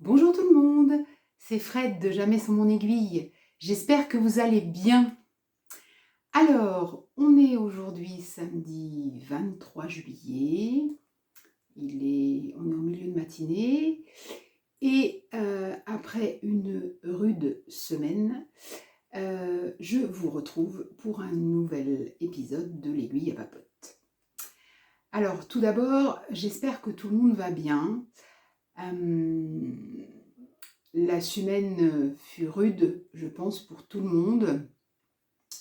Bonjour tout le monde, c'est Fred de Jamais sans mon aiguille. J'espère que vous allez bien. Alors, on est aujourd'hui samedi 23 juillet. On est en milieu de matinée. Et après une rude semaine, je vous retrouve pour un nouvel épisode de l'Aiguille à papote. Alors, tout d'abord, j'espère que tout le monde va bien. La semaine fut rude, je pense, pour tout le monde,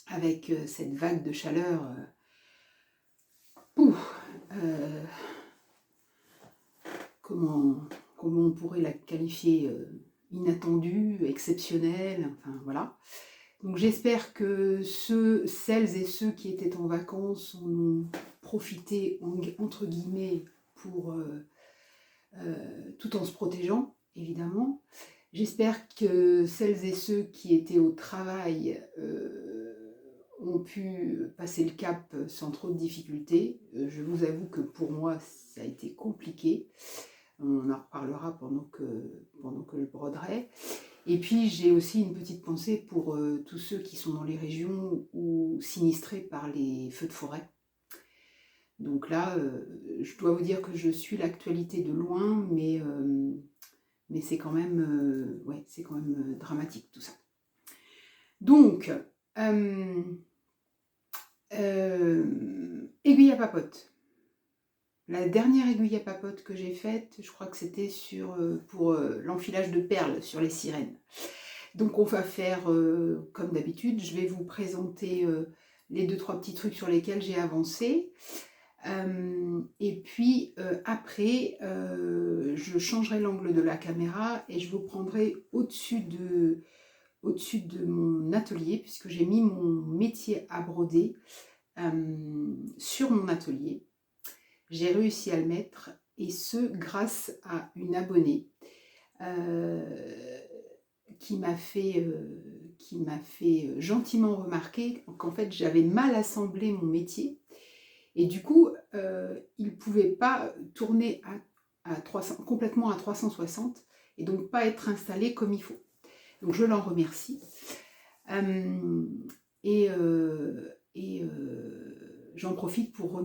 avec cette vague de chaleur euh, comment on pourrait la qualifier, inattendue, exceptionnelle, enfin voilà. Donc j'espère que celles et ceux qui étaient en vacances en ont profité, entre guillemets, pour tout en se protégeant, évidemment. J'espère que celles et ceux qui étaient au travail ont pu passer le cap sans trop de difficultés. Je vous avoue que pour moi, ça a été compliqué. On en reparlera pendant que je broderai. Et puis, j'ai aussi une petite pensée pour tous ceux qui sont dans les régions ou sinistrés par les feux de forêt. Donc là, je dois vous dire que je suis l'actualité de loin, mais c'est quand même, dramatique tout ça. Donc, aiguille à papote. La dernière aiguille à papote que j'ai faite, je crois que c'était pour l'enfilage de perles sur les sirènes. Donc on va faire comme d'habitude, je vais vous présenter les 2-3 petits trucs sur lesquels j'ai avancé. Et puis après, je changerai l'angle de la caméra et je vous prendrai au-dessus de mon atelier, puisque j'ai mis mon métier à broder sur mon atelier. J'ai réussi à le mettre, et ce grâce à une abonnée qui m'a fait gentiment remarquer qu'en fait j'avais mal assemblé mon métier. Et du coup, il ne pouvait pas tourner complètement à 360 et donc pas être installé comme il faut. Donc je l'en remercie. J'en profite pour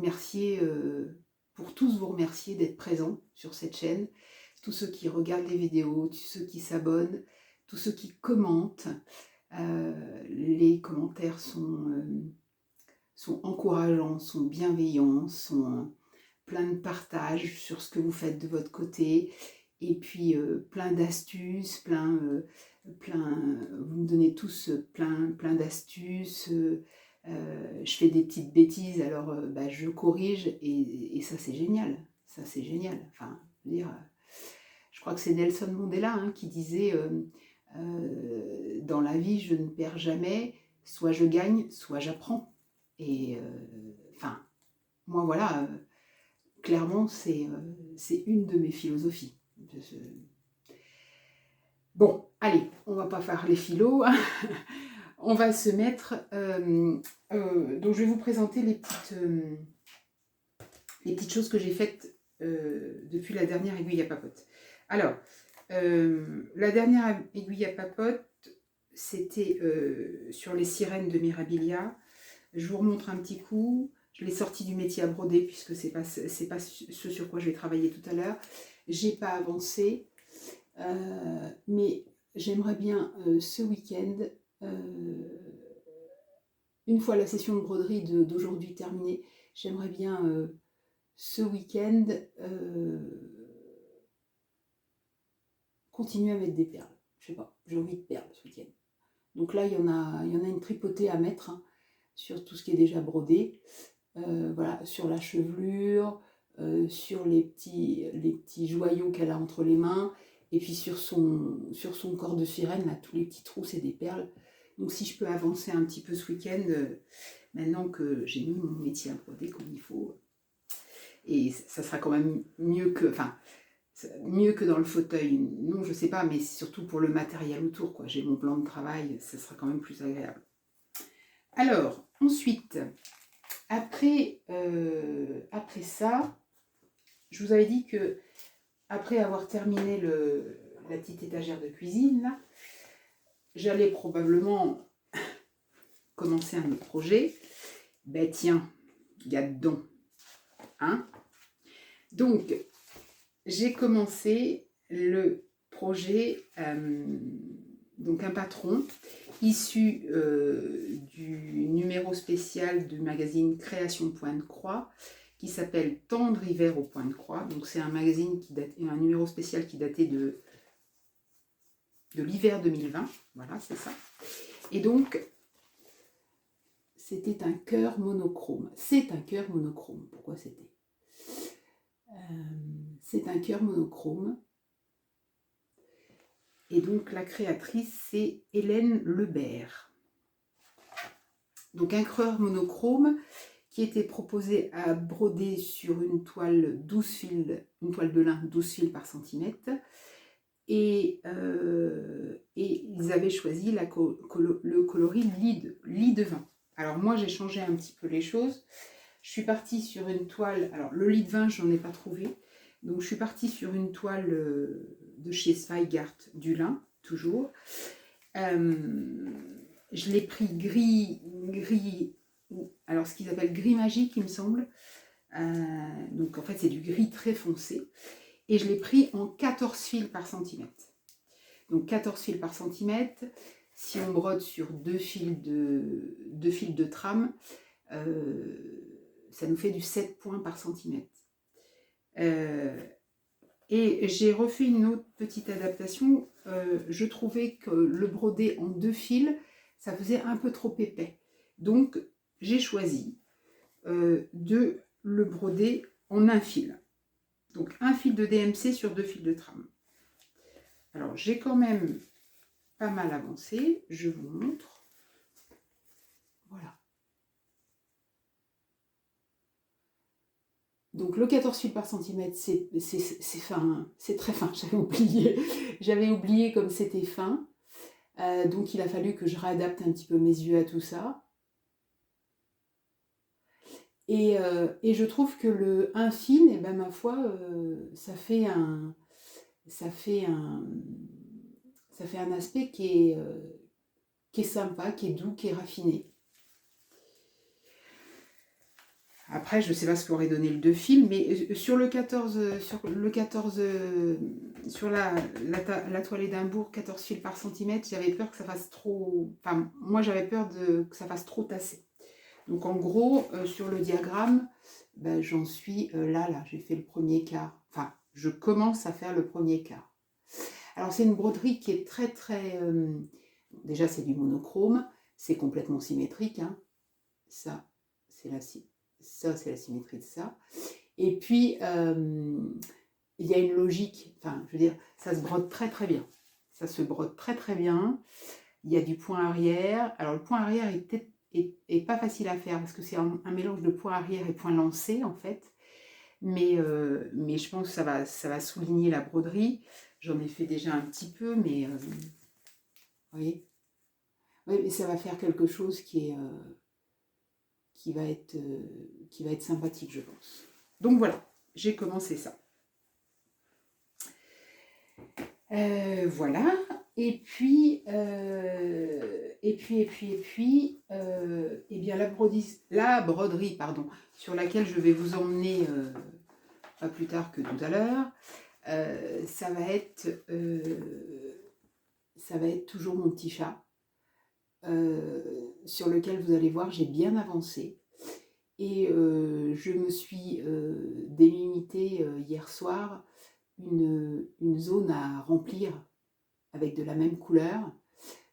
pour tous vous remercier d'être présents sur cette chaîne, tous ceux qui regardent les vidéos, tous ceux qui s'abonnent, tous ceux qui commentent. Les commentaires sont encourageants, sont bienveillants, sont plein de partage sur ce que vous faites de votre côté, et puis plein d'astuces, vous me donnez tous plein d'astuces. Je fais des petites bêtises, alors je corrige, et ça c'est génial, Enfin, je crois que c'est Nelson Mandela qui disait dans la vie je ne perds jamais, soit je gagne, soit j'apprends. Et enfin, moi voilà, clairement c'est une de mes philosophies. Bon, allez, on va pas faire les philos, hein. On va se mettre... donc je vais vous présenter les petites choses que j'ai faites depuis la dernière aiguille à papote. Alors, la dernière aiguille à papote, c'était sur les sirènes de Mirabilia. Je vous remontre un petit coup. Je l'ai sorti du métier à broder, puisque c'est pas ce sur quoi je vais travailler tout à l'heure. J'ai pas avancé, mais j'aimerais bien ce week-end, une fois la session de broderie d'aujourd'hui terminée, j'aimerais bien ce week-end continuer à mettre des perles. Je sais pas, j'ai envie de perles ce week-end. Donc là, il y en a une tripotée à mettre sur tout ce qui est déjà brodé. Voilà, sur la chevelure, sur les petits joyaux qu'elle a entre les mains, et puis sur son corps de sirène, là, tous les petits trous, c'est des perles. Donc si je peux avancer un petit peu ce week-end, maintenant que j'ai mis mon métier à broder comme il faut, et ça sera quand même mieux que dans le fauteuil, non je sais pas, mais surtout pour le matériel autour, quoi. J'ai mon plan de travail, ça sera quand même plus agréable. Alors, ensuite, après ça, je vous avais dit que après avoir terminé la petite étagère de cuisine, là. J'allais probablement commencer un autre projet. Ben tiens, il y a dedans. Hein? Donc, j'ai commencé le projet, donc un patron issu du numéro spécial du magazine Création Point de Croix, qui s'appelle Tendre hiver au point de croix. Donc c'est un magazine qui date, un numéro spécial qui datait de l'hiver 2020. Voilà, c'est ça. Et donc, c'était un cœur monochrome. C'est un cœur monochrome. Pourquoi c'était c'est un cœur monochrome. Et donc la créatrice, c'est Hélène Lebert. Donc un cœur monochrome qui était proposé à broder sur une toile 12 fils, une toile de lin 12 fils par centimètre. Et ils avaient choisi le coloris lit de vin. Alors moi j'ai changé un petit peu les choses. Je suis partie sur une toile, alors le lit de vin j'en ai pas trouvé, donc je suis partie sur une toile de chez Zweigart du lin, toujours. Je l'ai pris gris, alors ce qu'ils appellent gris magique il me semble, donc en fait c'est du gris très foncé, et je l'ai pris en 14 fils par centimètre. Donc 14 fils par centimètre, si on brode sur 2 fils de trame, ça nous fait du 7 points par centimètre. Et j'ai refait une autre petite adaptation. Je trouvais que le brodé en 2 fils, ça faisait un peu trop épais. Donc j'ai choisi de le broder en 1 fil. Donc 1 fil de DMC sur 2 fils de trame. Alors j'ai quand même pas mal avancé. Je vous montre. Voilà. Donc le 14 fils par centimètre, c'est fin, c'est très fin, j'avais oublié comme c'était fin. Donc il a fallu que je réadapte un petit peu mes yeux à tout ça. Et je trouve que le 1 fil, et ben ma foi, ça fait un aspect qui est sympa, qui est doux, qui est raffiné. Après, je ne sais pas ce qu'aurait donné le 2 fils, mais sur le 14, sur la toile Édimbourg, 14 fils par centimètre, j'avais peur que ça fasse trop... Enfin, moi, j'avais peur que ça fasse trop tasser. Donc, en gros, sur le diagramme, ben, j'en suis là, j'ai fait le premier quart. Enfin, je commence à faire le premier quart. Alors, c'est une broderie qui est très, très... déjà, c'est du monochrome, c'est complètement symétrique. Hein. Ça, c'est la symétrie de ça. Et puis, il y a une logique, enfin, je veux dire, ça se brode très très bien. Ça se brode très très bien. Il y a du point arrière. Alors, le point arrière est pas facile à faire parce que c'est un mélange de point arrière et point lancé, en fait. Mais je pense que ça va souligner la broderie. J'en ai fait déjà un petit peu, mais vous voyez, oui, mais ça va faire quelque chose qui va être sympathique, je pense. Donc voilà, j'ai commencé ça. Voilà. Et puis, eh bien la broderie, pardon, sur laquelle je vais vous emmener pas plus tard que tout à l'heure, ça va être toujours mon petit chat, sur lequel vous allez voir, j'ai bien avancé. Et je me suis délimité hier soir une zone à remplir avec de la même couleur.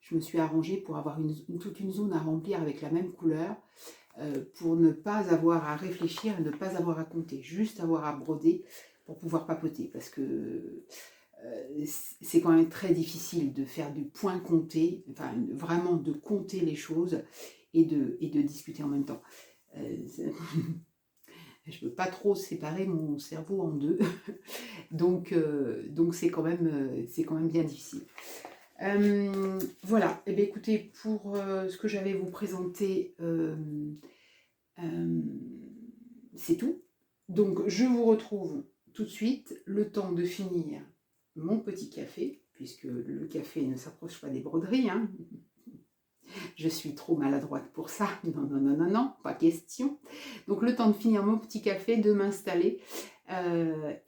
Je me suis arrangée pour avoir toute une zone à remplir avec la même couleur, pour ne pas avoir à réfléchir et ne pas avoir à compter, juste avoir à broder pour pouvoir papoter, parce que c'est quand même très difficile de faire du point compté, enfin vraiment de compter les choses et de discuter en même temps. Je ne peux pas trop séparer mon cerveau en deux, donc c'est quand même bien difficile. Voilà, et bien écoutez, pour ce que j'avais à vous présenter, c'est tout. Donc je vous retrouve tout de suite, le temps de finir mon petit café, puisque le café ne s'approche pas des broderies, hein. Je suis trop maladroite pour ça. Non, non, non, non, non, pas question. Donc le temps de finir mon petit café, de m'installer.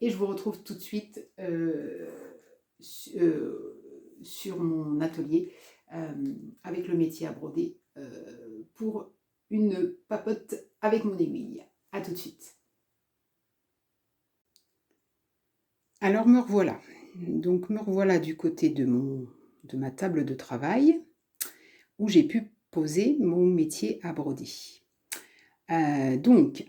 Et je vous retrouve tout de suite sur mon atelier avec le métier à broder pour une papote avec mon aiguille. À tout de suite. Alors me revoilà. Donc me revoilà du côté de ma table de travail où j'ai pu poser mon métier à broder. Donc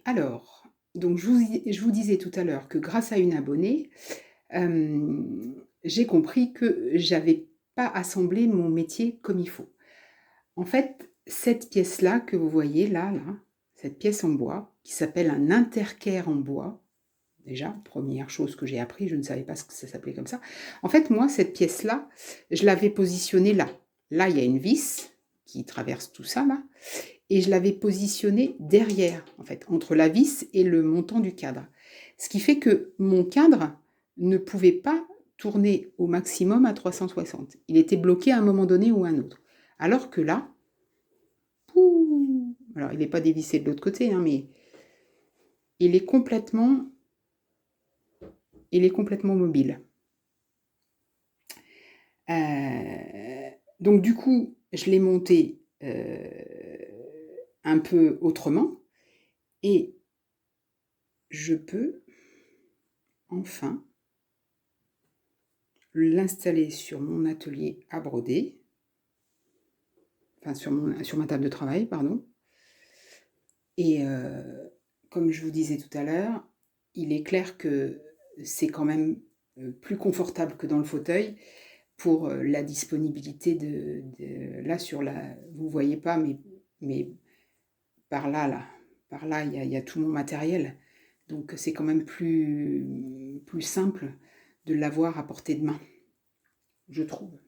je vous disais tout à l'heure que grâce à une abonnée, j'ai compris que j'avais pas assemblé mon métier comme il faut. En fait, cette pièce-là que vous voyez là, cette pièce en bois, qui s'appelle un intercaire en bois, déjà, première chose que j'ai appris, je ne savais pas ce que ça s'appelait comme ça. En fait, moi, cette pièce-là, je l'avais positionnée là. Là, il y a une vis qui traverse tout ça, là. Et je l'avais positionnée derrière, en fait, entre la vis et le montant du cadre. Ce qui fait que mon cadre ne pouvait pas tourner au maximum à 360. Il était bloqué à un moment donné ou à un autre. Alors que là, alors il n'est pas dévissé de l'autre côté, hein, mais il est complètement mobile. Donc du coup, je l'ai monté un peu autrement et je peux enfin l'installer sur mon atelier à broder, enfin sur ma table de travail, pardon. Et comme je vous disais tout à l'heure, il est clair que c'est quand même plus confortable que dans le fauteuil pour la disponibilité là sur la, vous voyez pas, mais par là, il y a tout mon matériel. Donc c'est quand même plus simple de l'avoir à portée de main, je trouve.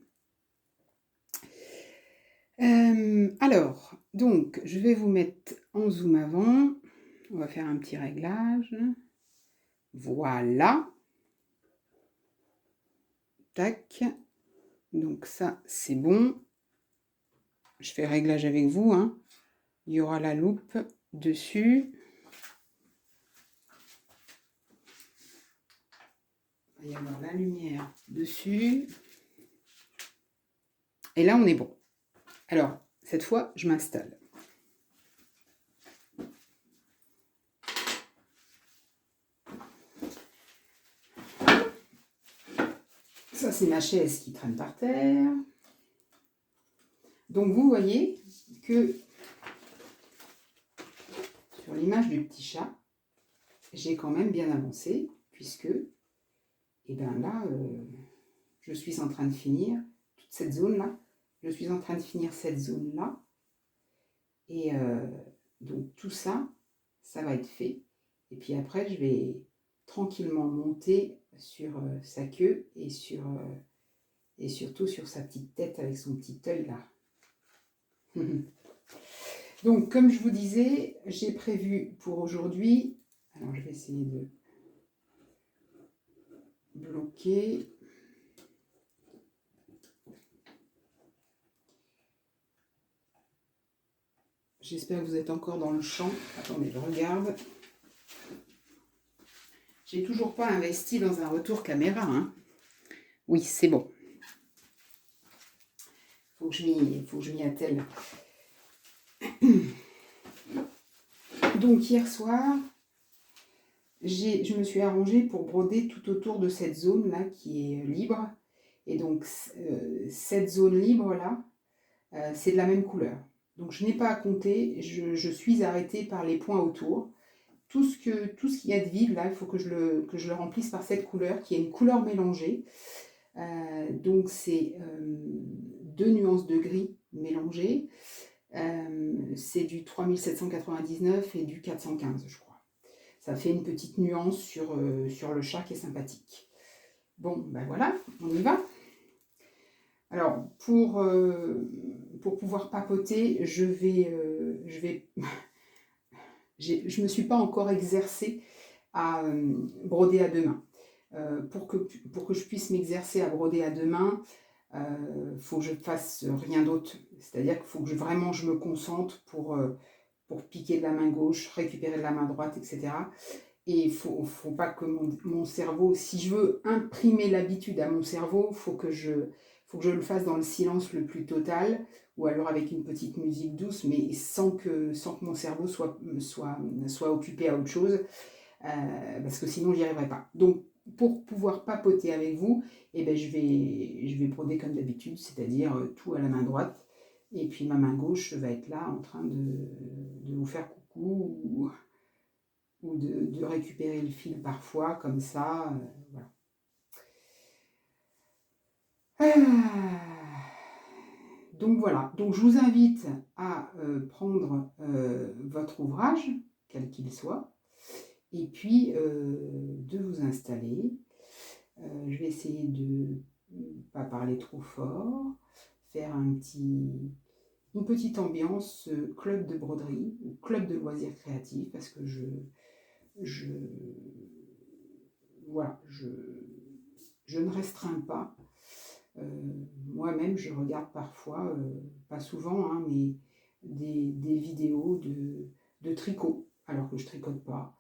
Alors, donc, je vais vous mettre en zoom avant. On va faire un petit réglage. Voilà. Tac. Donc ça, c'est bon. Je fais réglage avec vous, hein. Il y aura la loupe dessus. Il va y avoir la lumière dessus. Et là, on est bon. Alors, cette fois, je m'installe. Ça, c'est ma chaise qui traîne par terre. Donc, vous voyez que sur l'image du petit chat, j'ai quand même bien avancé, puisque, et bien là, je suis en train de finir toute cette zone-là. Je suis en train de finir cette zone-là. Et donc, tout ça, ça va être fait. Et puis après, je vais tranquillement monter sur sa queue et surtout sur sa petite tête avec son petit œil là. Donc, comme je vous disais, j'ai prévu pour aujourd'hui, alors je vais essayer de bloquer. J'espère que vous êtes encore dans le champ. Attendez, je regarde. J'ai toujours pas investi dans un retour caméra, hein. Oui, c'est bon. Faut que je m'y attelle. Donc hier soir, je me suis arrangée pour broder tout autour de cette zone-là qui est libre. Et donc cette zone libre-là, c'est de la même couleur. Donc je n'ai pas à compter, je suis arrêtée par les points autour. Tout ce qu'il y a de vide, là, il faut que je le remplisse par cette couleur, qui est une couleur mélangée. Donc c'est 2 nuances de gris mélangées. C'est du 3799 et du 415, je crois. Ça fait une petite nuance sur le chat qui est sympathique. Bon, ben voilà, on y va. Alors, pour pouvoir papoter, je me suis pas encore exercée à broder à deux mains. pour que je puisse m'exercer à broder à deux mains, faut que je fasse rien d'autre. C'est-à-dire qu'il faut que vraiment je me concentre pour piquer de la main gauche, récupérer de la main droite, etc. Et il faut pas que mon cerveau, si je veux imprimer l'habitude à mon cerveau, faut que je le fasse dans le silence le plus total, ou alors avec une petite musique douce, mais sans que mon cerveau soit occupé à autre chose, parce que sinon j'y arriverai pas. Donc pour pouvoir papoter avec vous, eh ben, je vais broder comme d'habitude, c'est-à-dire tout à la main droite, et puis ma main gauche va être là en train de vous faire coucou, ou de récupérer le fil parfois, comme ça. Voilà. Donc voilà, donc je vous invite à prendre votre ouvrage, quel qu'il soit, et puis de vous installer. Je vais essayer de ne pas parler trop fort, faire une petite ambiance club de broderie ou club de loisirs créatifs, parce que voilà, je ne restreins pas. Moi-même, je regarde parfois, pas souvent, hein, mais des vidéos de tricot, alors que je tricote pas.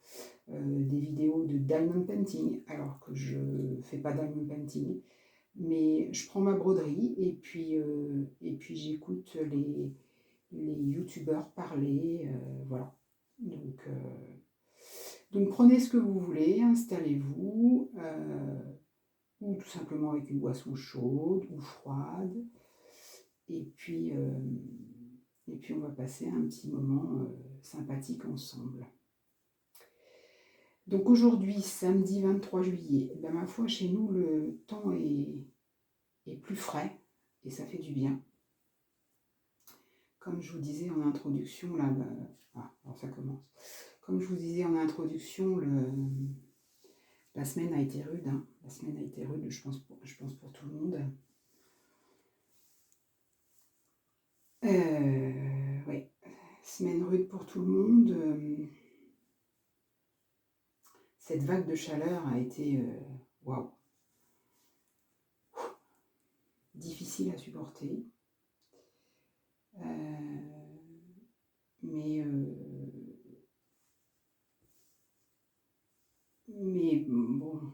Des vidéos de diamond painting, alors que je fais pas diamond painting. Mais je prends ma broderie et puis j'écoute les youtubeurs parler, voilà. Donc prenez ce que vous voulez, installez-vous, ou tout simplement avec une boisson chaude ou froide, et puis on va passer un petit moment sympathique ensemble. Donc aujourd'hui, samedi 23 juillet, ben ma foi, chez nous, le temps est plus frais et ça fait du bien. Comme je vous disais en introduction, là, alors ça commence. Comme je vous disais en introduction, la semaine a été rude. Hein. La semaine a été rude, je pense pour tout le monde. Ouais, semaine rude pour tout le monde. Cette vague de chaleur a été waouh, difficile à supporter. Mais bon,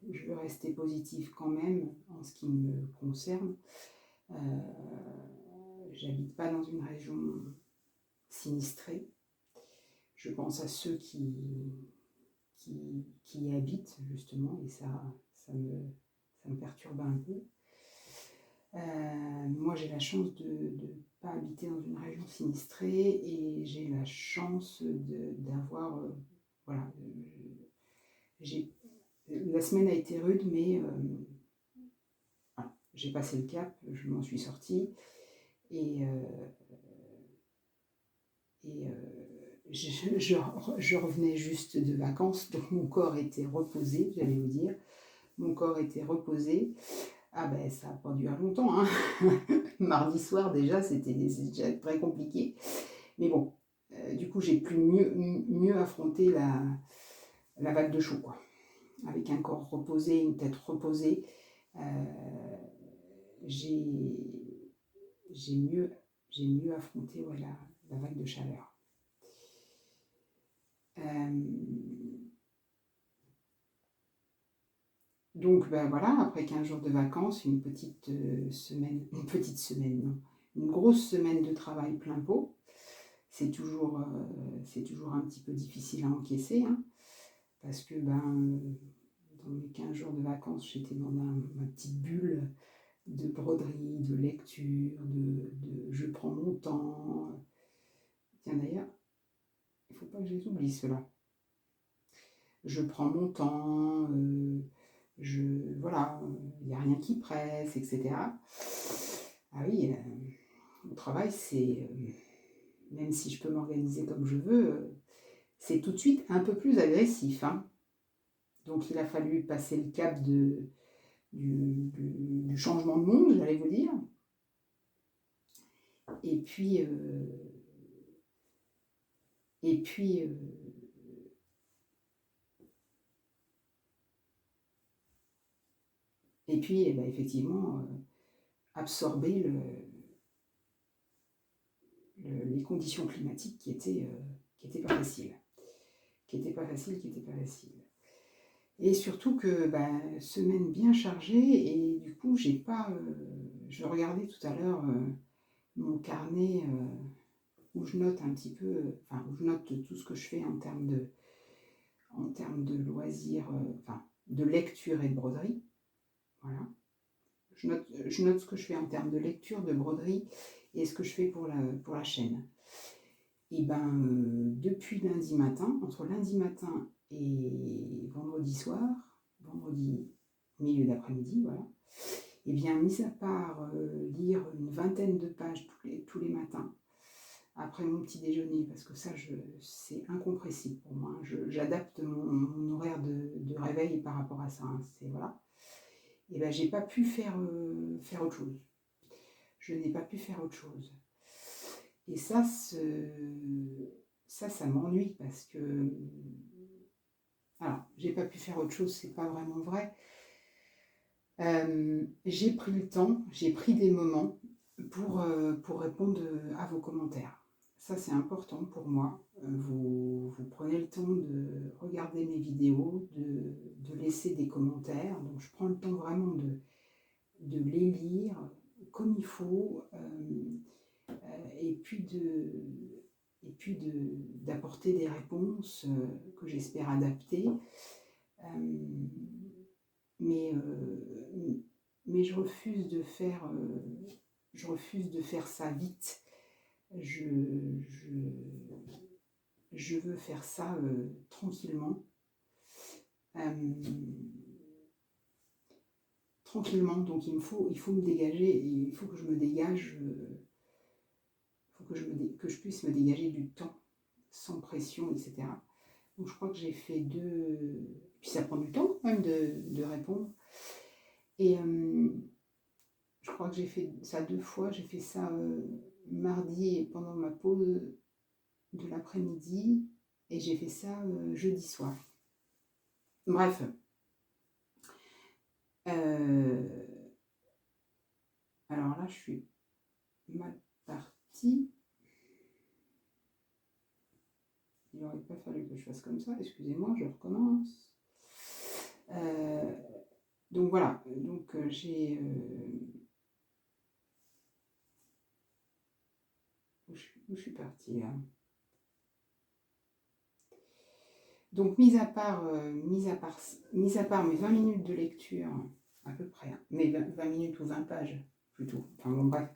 je veux rester positive quand même en ce qui me concerne. J'habite pas dans une région sinistrée. Je pense à ceux qui y habitent justement, et ça me perturbe un peu. Moi, j'ai la chance de ne pas habiter dans une région sinistrée, et j'ai la chance d'avoir... voilà. La semaine a été rude, mais voilà, j'ai passé le cap, je m'en suis sortie. Et je revenais juste de vacances, donc mon corps était reposé, j'allais vous dire. Mon corps était reposé. Ah ben, ça n'a pas duré longtemps. Hein. Mardi soir, déjà, c'était déjà très compliqué. Mais bon, du coup, j'ai pu mieux affronter la vague de chaud, quoi. Avec un corps reposé, une tête reposée, j'ai mieux affronté, voilà, la vague de chaleur. Donc ben voilà, après 15 jours de vacances, une grosse semaine de travail plein pot. C'est toujours un petit peu difficile à encaisser, hein, parce que dans mes 15 jours de vacances, j'étais dans ma petite bulle de broderie, de lecture, je prends mon temps. Tiens d'ailleurs, il ne faut pas que je les oublie ceux-là. Je prends mon temps, voilà, il n'y a rien qui presse, etc. Ah oui, au travail, c'est, même si je peux m'organiser comme je veux, c'est tout de suite un peu plus agressif. Hein. Donc il a fallu passer le cap du changement de monde, j'allais vous dire. Et puis Et puis, eh ben, effectivement, absorber les conditions climatiques qui étaient pas faciles. Qui n'étaient pas faciles. Et surtout que, semaine bien chargée, et du coup, j'ai pas... je regardais tout à l'heure mon carnet où je note un petit peu, enfin, où je note tout ce que je fais en termes de loisirs, enfin, de lecture et de broderie. Voilà. Je note ce que je fais en termes de lecture, de broderie, et ce que je fais pour la chaîne. Et depuis lundi matin, entre lundi matin et vendredi soir, vendredi milieu d'après-midi, voilà, et bien, mis à part lire une vingtaine de pages tous les matins, après mon petit déjeuner, parce que ça, c'est incompressible pour moi. J'adapte mon horaire de réveil par rapport à ça. Hein, voilà. Et j'ai pas pu faire autre chose. Je n'ai pas pu faire autre chose. Et ça m'ennuie parce que... Alors, j'ai pas pu faire autre chose, c'est pas vraiment vrai. J'ai pris le temps, j'ai pris des moments pour répondre à vos commentaires. Ça, c'est important pour moi. Vous prenez le temps de regarder mes vidéos, de laisser des commentaires. Donc, je prends le temps vraiment de les lire comme il faut, et puis d'apporter des réponses que j'espère adapter. Mais je refuse de faire ça vite. Je veux faire ça tranquillement. Tranquillement, donc il faut me dégager, et il faut que je me dégage, que je puisse me dégager du temps sans pression, etc. Donc je crois que j'ai fait puis ça prend du temps quand même de répondre. Et je crois que j'ai fait ça 2 fois. J'ai fait ça mardi pendant ma pause de l'après-midi, et j'ai fait ça jeudi soir. Bref. Alors là, je suis mal partie. Il n'aurait pas fallu que je fasse comme ça. Excusez-moi, je recommence. Donc voilà. Donc j'ai... Où je suis partie là. Donc, mis à part mes 20 minutes de lecture, à peu près, hein, mais 20 minutes ou 20 pages plutôt, enfin bon bref,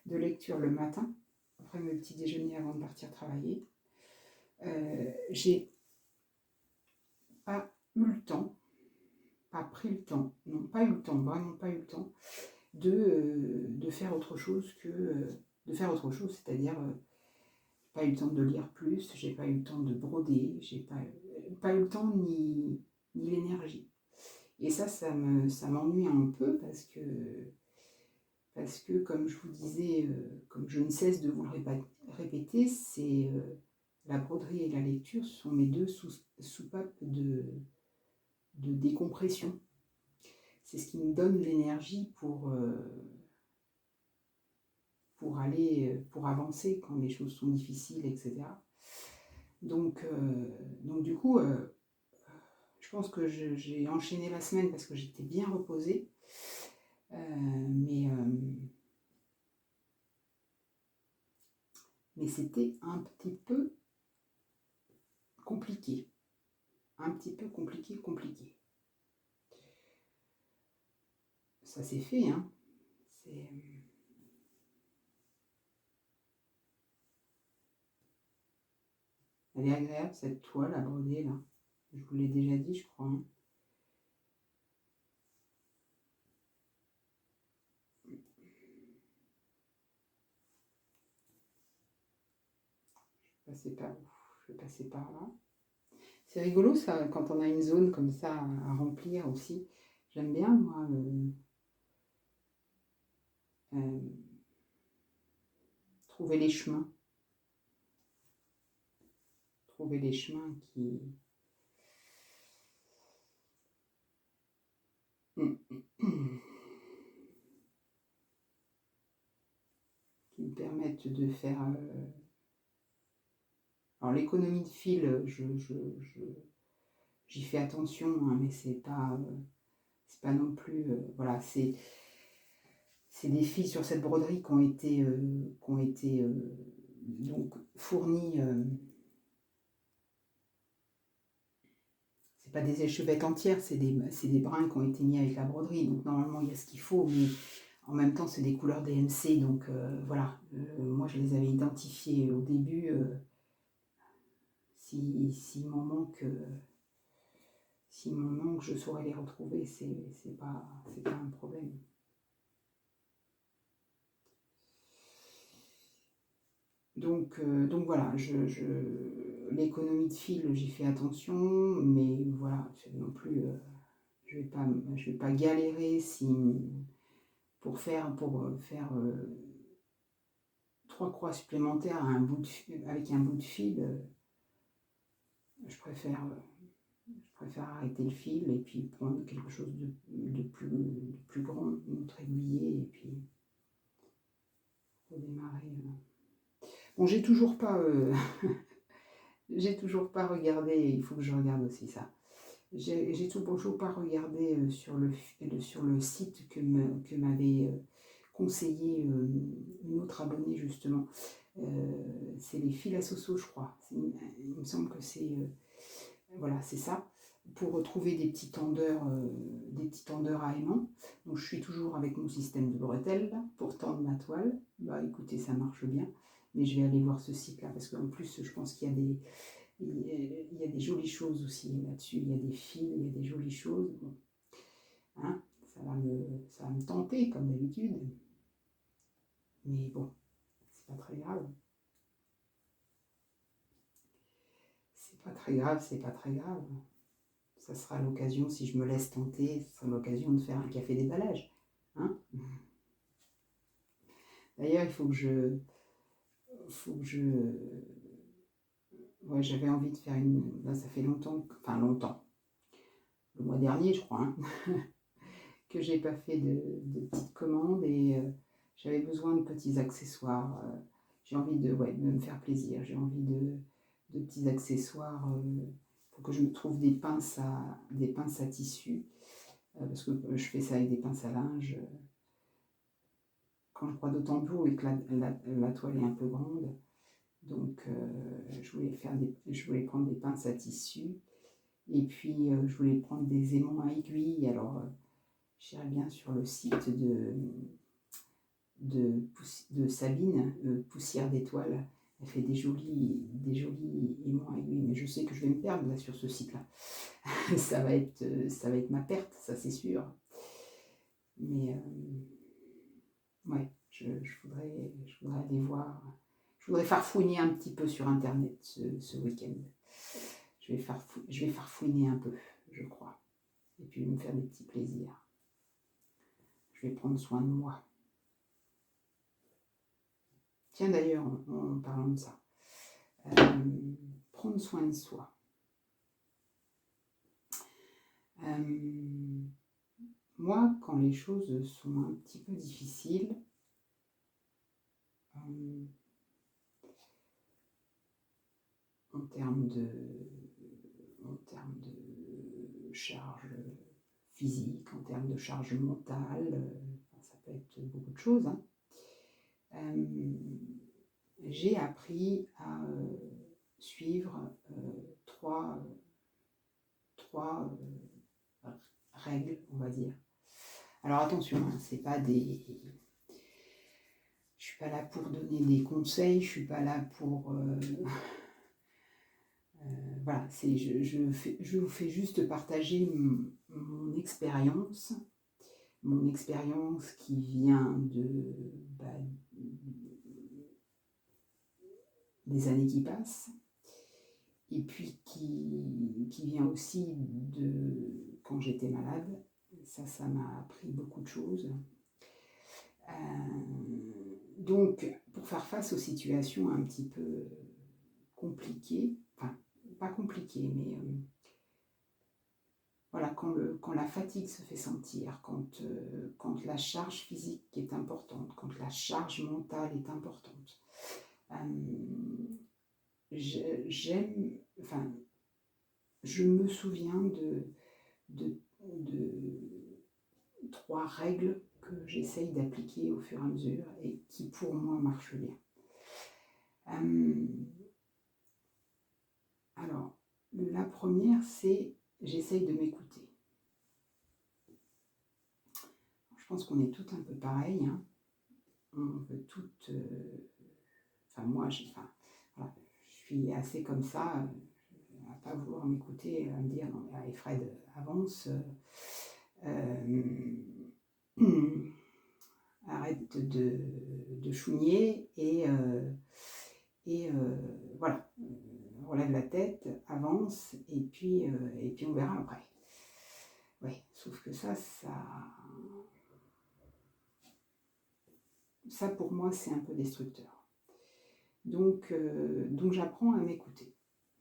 de lecture le matin, après mon petit déjeuner avant de partir travailler, j'ai pas eu le temps, pas pris le temps, non pas eu le temps, vraiment pas eu le temps de faire autre chose c'est-à-dire pas eu le temps de lire plus, j'ai pas eu le temps de broder, j'ai pas eu le temps ni l'énergie. Et ça m'ennuie un peu parce que comme je vous disais, comme je ne cesse de vous le répéter, c'est la broderie et la lecture sont mes 2 soupapes de décompression. C'est ce qui me donne l'énergie pour avancer quand les choses sont difficiles, etc. Donc du coup, je pense que j'ai enchaîné la semaine parce que j'étais bien reposée. Mais c'était un petit peu compliqué. Un petit peu compliqué. Ça s'est fait, hein. Elle est agréable, cette toile à broder, là. Je vous l'ai déjà dit, je crois. Hein. Je vais passer par là. C'est rigolo, ça, quand on a une zone comme ça à remplir aussi. J'aime bien, moi, trouver les chemins. Trouver les chemins qui... permettre de faire... Alors l'économie de fil, j'y fais attention, hein, mais c'est pas non plus... voilà, c'est des fils sur cette broderie qui ont été, donc fournis... c'est pas des échevettes entières, c'est des brins qui ont été mis avec la broderie. Donc normalement, il y a ce qu'il faut, mais en même temps, c'est des couleurs DMC. Donc voilà, moi, je les avais identifiées au début. S'il m'en manque, je saurais les retrouver. C'est pas un problème. Donc voilà, l'économie de fil, j'y fais attention, mais voilà, non plus, je vais pas galérer pour faire 3 croix supplémentaires avec un bout de fil. Je préfère arrêter le fil et puis prendre quelque chose de plus grand, une autre aiguillée, et puis redémarrer. Bon, j'ai toujours pas regardé, il faut que je regarde aussi ça. J'ai toujours pas regardé sur le site que m'avait conseillé une autre abonnée, justement. C'est les fils à Soso, je crois. Il me semble que c'est voilà, c'est ça, pour retrouver des petits tendeurs à aimant. Donc je suis toujours avec mon système de bretelles là, pour tendre ma toile. Bah écoutez, ça marche bien, mais je vais aller voir ce site là parce qu'en plus je pense qu'il y a des jolies choses aussi là-dessus. Il y a des fils, il y a des jolies choses. Bon. Hein, ça va me tenter comme d'habitude, mais bon, c'est pas très grave. C'est pas très grave. Ça sera l'occasion, si je me laisse tenter, ça sera l'occasion de faire un café déballage. Hein, d'ailleurs, il faut que je... Ouais, j'avais envie de faire une... Là, ça fait longtemps, le mois dernier, je crois, hein, que j'ai pas fait de petites commandes et j'avais besoin de petits accessoires. J'ai envie de me faire plaisir. J'ai envie de petits accessoires. Faut que je me trouve des pinces à tissu. Parce que je fais ça avec des pinces à linge. Quand je broie de tambour et que la toile est un peu grande. Donc je voulais prendre des pinces à tissu. Et puis je voulais prendre des aimants à aiguille. Alors j'irai bien sur le site de Sabine, Poussière d'étoiles. Elle fait des jolis aimants à aiguille, mais je sais que je vais me perdre là sur ce site-là. ça va être ma perte, ça c'est sûr. Mais ouais, je voudrais aller voir. Je voudrais farfouiner un petit peu sur internet ce week-end. Je vais farfouiner un peu, je crois. Et puis me faire des petits plaisirs. Je vais prendre soin de moi. Tiens d'ailleurs, en parlant de ça, prendre soin de soi. Moi, quand les choses sont un petit peu difficiles, en termes de charge physique, en termes de charge mentale, ça peut être beaucoup de choses, hein. J'ai appris à suivre trois règles, on va dire. Alors attention, hein, c'est pas des... Je suis pas là pour donner des conseils, je suis pas là pour... voilà, je vous fais juste partager mon expérience qui vient des années qui passent, et puis qui vient aussi de quand j'étais malade. Ça m'a appris beaucoup de choses. Donc, pour faire face aux situations un petit peu compliquées, enfin, pas compliquées, mais voilà, quand la fatigue se fait sentir, quand la charge physique est importante, quand la charge mentale est importante. J'aime, enfin, je me souviens de 3 règles que j'essaye d'appliquer au fur et à mesure et qui pour moi marchent bien. Alors, la première, c'est j'essaye de m'écouter. Je pense qu'on est toutes un peu pareilles, hein. On veut toutes... enfin, moi, voilà, je suis assez comme ça, à pas vouloir m'écouter, à me dire, non mais allez Fred, avance, arrête de chougner et voilà, relève la tête, avance et puis on verra après. Oui, sauf que ça pour moi c'est un peu destructeur. Donc j'apprends à m'écouter.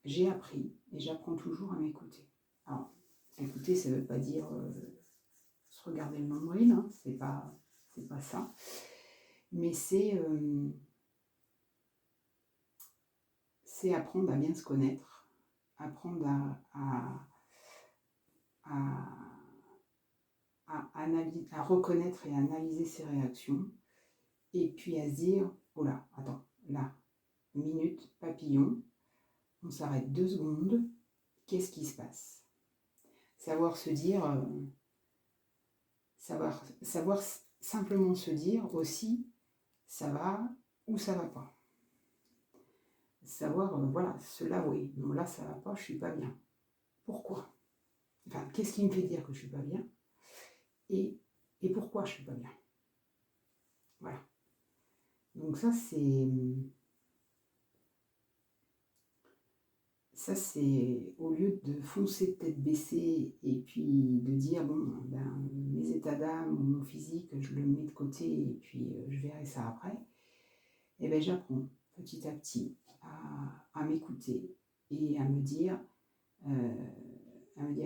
J'ai appris et j'apprends toujours à m'écouter. Alors, écouter, ça ne veut pas dire se regarder le nombril, hein, c'est pas ça. Mais c'est apprendre à bien se connaître, apprendre à reconnaître et à analyser ses réactions, et puis à se dire, oh là, attends, là, minute, papillon, on s'arrête 2 secondes, qu'est-ce qui se passe? Savoir se dire, savoir simplement se dire aussi, ça va ou ça va pas. Savoir, voilà, se l'avouer, non là ça va pas, je suis pas bien. Pourquoi? Enfin, qu'est-ce qui me fait dire que je suis pas bien? Et pourquoi je suis pas bien? Voilà. Donc ça c'est au lieu de foncer tête baissée et puis de dire bon ben mes états d'âme ou mon physique je le mets de côté et puis je verrai ça après, et ben j'apprends petit à petit à m'écouter et à me dire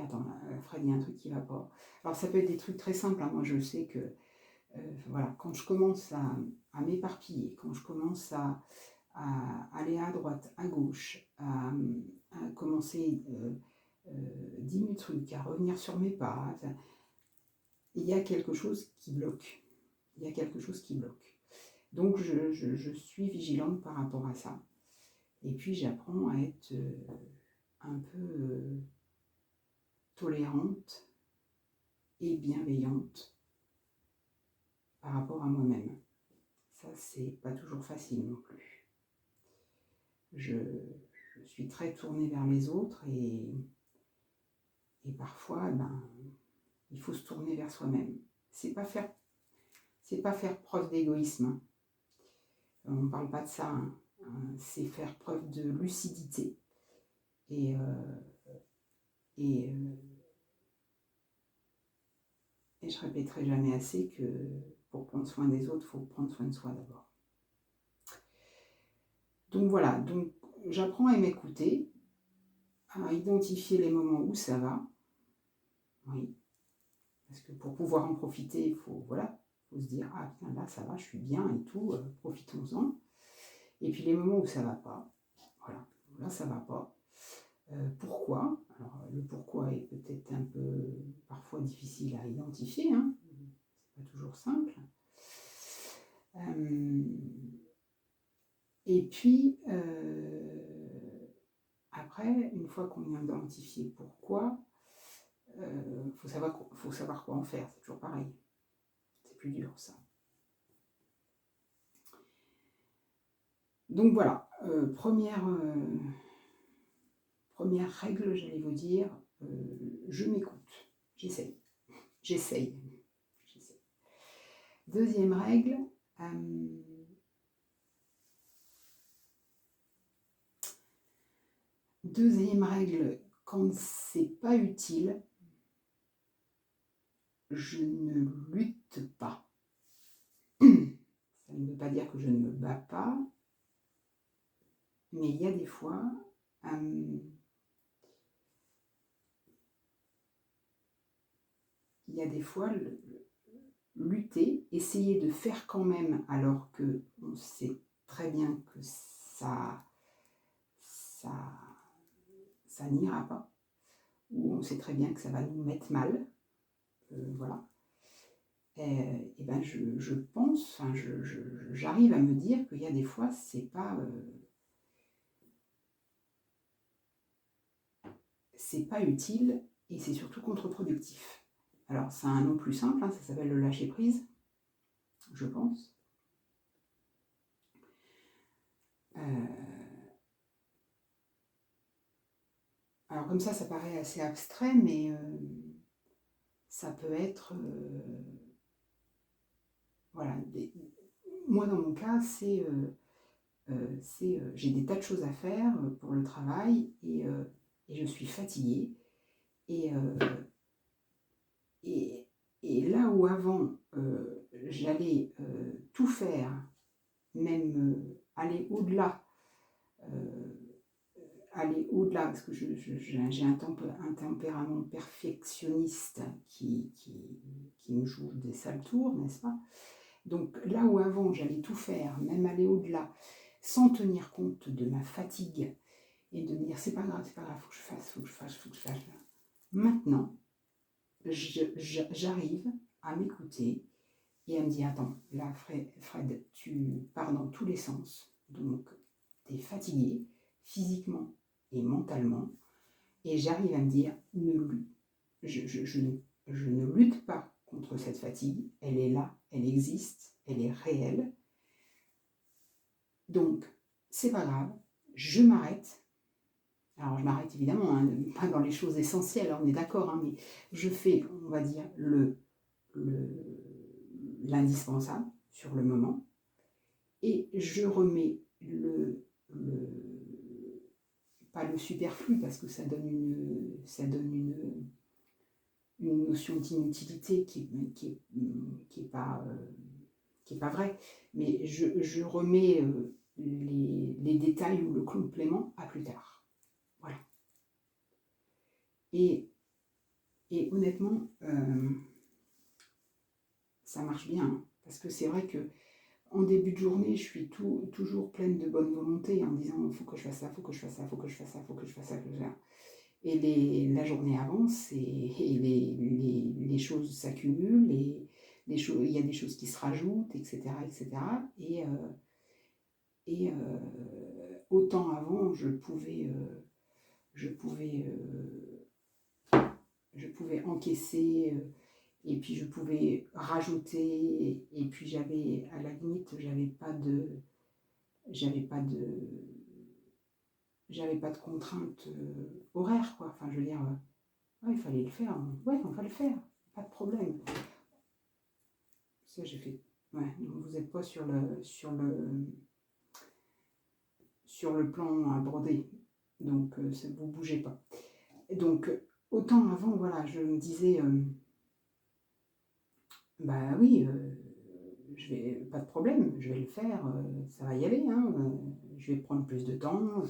attends Fred, il y a un truc qui va pas. Alors ça peut être des trucs très simples, hein. Moi je sais que voilà, quand je commence à m'éparpiller, quand je commence à aller à droite, à gauche, à commencer 10 000 trucs, à revenir sur mes pas, il y a quelque chose qui bloque. Il y a quelque chose qui bloque. Donc je suis vigilante par rapport à ça. Et puis j'apprends à être un peu tolérante et bienveillante par rapport à moi-même. Ça, c'est pas toujours facile non plus. Je suis très tournée vers les autres et parfois, il faut se tourner vers soi-même. C'est pas faire preuve d'égoïsme, hein. On ne parle pas de ça, hein. C'est faire preuve de lucidité. Et je répéterai jamais assez que pour prendre soin des autres, il faut prendre soin de soi d'abord. Donc voilà, donc j'apprends à m'écouter, à identifier les moments où ça va. Oui, parce que pour pouvoir en profiter, il faut se dire, ah tiens, là ça va, je suis bien et tout, profitons-en. Et puis les moments où ça va pas, voilà, là ça va pas. Pourquoi? Alors le pourquoi est peut-être un peu parfois difficile à identifier, hein. C'est pas toujours simple. Et puis après, une fois qu'on a identifié pourquoi, faut savoir quoi en faire. C'est toujours pareil. C'est plus dur ça. Donc voilà, première règle, j'allais vous dire, je m'écoute, j'essaye. Deuxième règle, quand c'est pas utile, je ne lutte pas. Ça ne veut pas dire que je ne me bats pas, mais il y a des fois, il y a des fois lutter, essayer de faire quand même, alors que on sait très bien que ça, ça n'ira pas, ou on sait très bien que ça va nous mettre mal, voilà. Et ben je pense, enfin j'arrive à me dire qu'il y a des fois, c'est pas utile et c'est surtout contre-productif. Alors, ça a un nom plus simple, hein, ça s'appelle le lâcher-prise, je pense. Alors, comme ça paraît assez abstrait, mais ça peut être... voilà. Moi, dans mon cas, j'ai des tas de choses à faire pour le travail et je suis fatiguée. Et, et, et là où avant, j'allais tout faire, même aller au-delà, parce que j'ai un tempérament perfectionniste qui me joue des sales tours, n'est-ce pas? Donc là où avant j'allais tout faire, même aller au-delà, sans tenir compte de ma fatigue et de me dire c'est pas grave, faut que je fasse. Maintenant, j'arrive à m'écouter et elle me dit, attends, là, Fred, tu pars dans tous les sens. Donc, tu es fatigué, physiquement et mentalement. Et j'arrive à me dire, je ne lutte pas contre cette fatigue. Elle est là, elle existe, elle est réelle. Donc, c'est pas grave, je m'arrête. Alors, je m'arrête évidemment, hein, pas dans les choses essentielles, on est d'accord, hein, mais je fais, on va dire, l'indispensable sur le moment et je remets pas le superflu parce que ça donne une notion d'inutilité qui est pas vraie, mais je remets les détails ou le complément à plus tard. Voilà. Et honnêtement, ça marche bien, hein, parce que c'est vrai que en début de journée, je suis toujours pleine de bonne volonté en me disant il faut que je fasse ça, il faut que je fasse ça, il faut que je fasse ça, il faut que je fasse ça, Et la journée avance et les choses s'accumulent et il y a des choses qui se rajoutent, etc. etc. Et autant avant, je pouvais encaisser. Et puis je pouvais rajouter, et puis j'avais, à la limite, j'avais pas de contraintes horaires, quoi. Enfin, je veux dire, ouais, il fallait le faire. Ouais, on va le faire, pas de problème. Ça, j'ai fait. Ouais, donc vous n'êtes pas sur le plan à broder, donc vous bougez pas. Donc, autant avant, voilà, je me disais, bah oui, pas de problème, je vais le faire, ça va y aller, hein, je vais prendre plus de temps,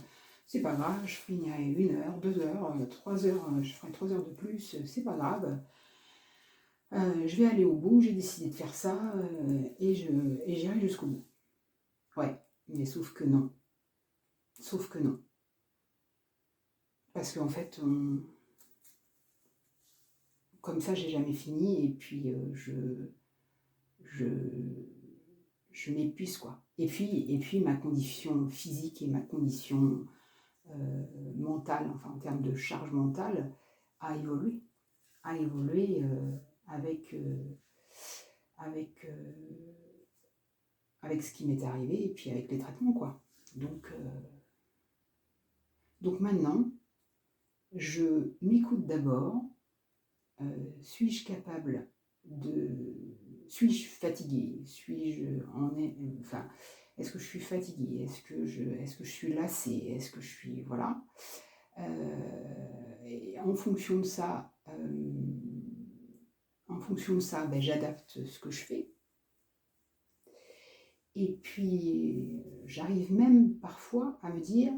c'est pas grave, je finirai 1 heure, 2 heures, 3 heures, je ferai 3 heures de plus, c'est pas grave, je vais aller au bout, j'ai décidé de faire ça, et j'irai jusqu'au bout. Ouais, mais sauf que non. Parce qu'en fait, comme ça, j'ai jamais fini, et puis je m'épuise, quoi. Et puis ma condition physique et ma condition mentale, enfin en termes de charge mentale, a évolué avec ce qui m'est arrivé et puis avec les traitements, quoi. Donc maintenant, je m'écoute d'abord. Suis-je capable suis-je fatiguée? Est-ce que je suis fatiguée? Est-ce que je suis lassée? Est-ce que je suis... Voilà. Et en fonction de ça, ben, j'adapte ce que je fais. Et puis, j'arrive même parfois à me dire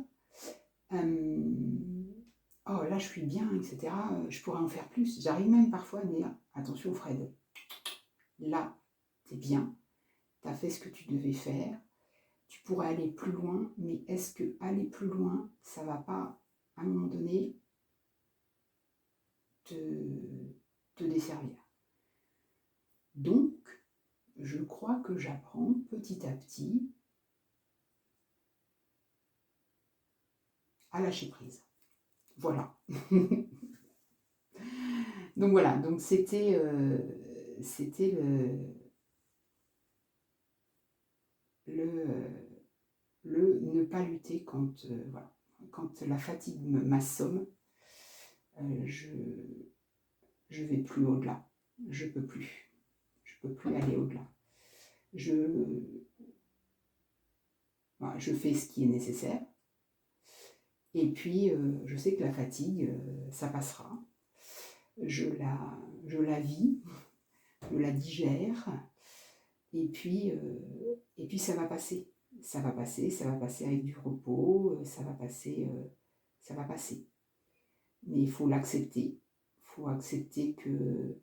oh là je suis bien, etc. Je pourrais en faire plus. J'arrive même parfois à dire attention Fred, là, t'es bien, t'as fait ce que tu devais faire, tu pourrais aller plus loin, mais est-ce que aller plus loin, ça va pas, à un moment donné, te desservir? Donc, je crois que j'apprends petit à petit à lâcher prise. Voilà. Donc voilà, donc c'était le ne pas lutter quand, voilà, quand la fatigue m'assomme, je vais plus au-delà. Je peux plus. Je peux plus aller au-delà. Voilà, je fais ce qui est nécessaire. Et puis, je sais que la fatigue, ça passera. Je la vis, je la digère. Et puis ça va passer. Ça va passer, ça va passer avec du repos, ça va passer, ça va passer. Mais il faut l'accepter. Il faut accepter que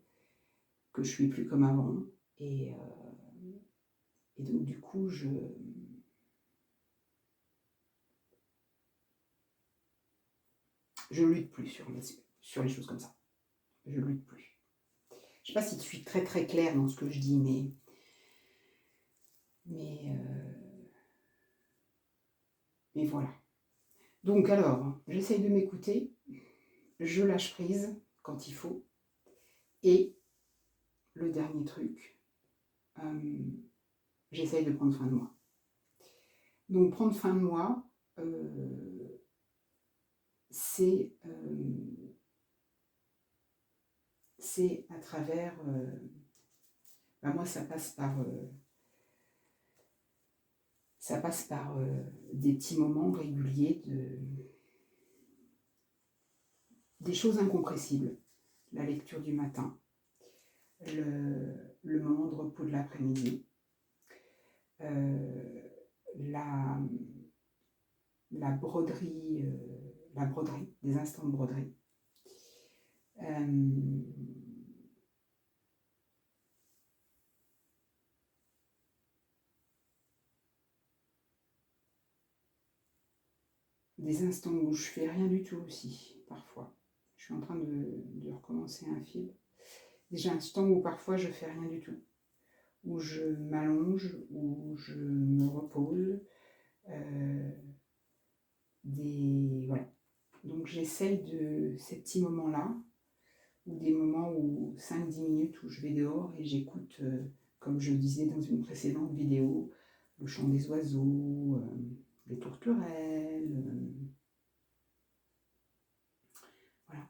je suis plus comme avant. Et donc, du coup, je lutte plus sur les choses comme ça. Je lutte plus. Je ne sais pas si je suis très très claire dans ce que je dis, mais voilà. Donc alors, j'essaye de m'écouter, je lâche prise quand il faut, et le dernier truc, j'essaye de prendre soin de moi. Donc prendre soin de moi, c'est à travers, moi ça passe par des petits moments réguliers des choses incompressibles. La lecture du matin, le moment de repos de l'après-midi, la broderie, des instants de broderie. Des instants où je fais rien du tout aussi, parfois. Je suis en train de recommencer un fil. Des instants où parfois je fais rien du tout, où je m'allonge, où je me repose. Voilà. Donc j'essaye de ces petits moments-là, ou des moments où 5-10 minutes où je vais dehors et j'écoute, comme je le disais dans une précédente vidéo, le chant des oiseaux, les tourterelles, voilà.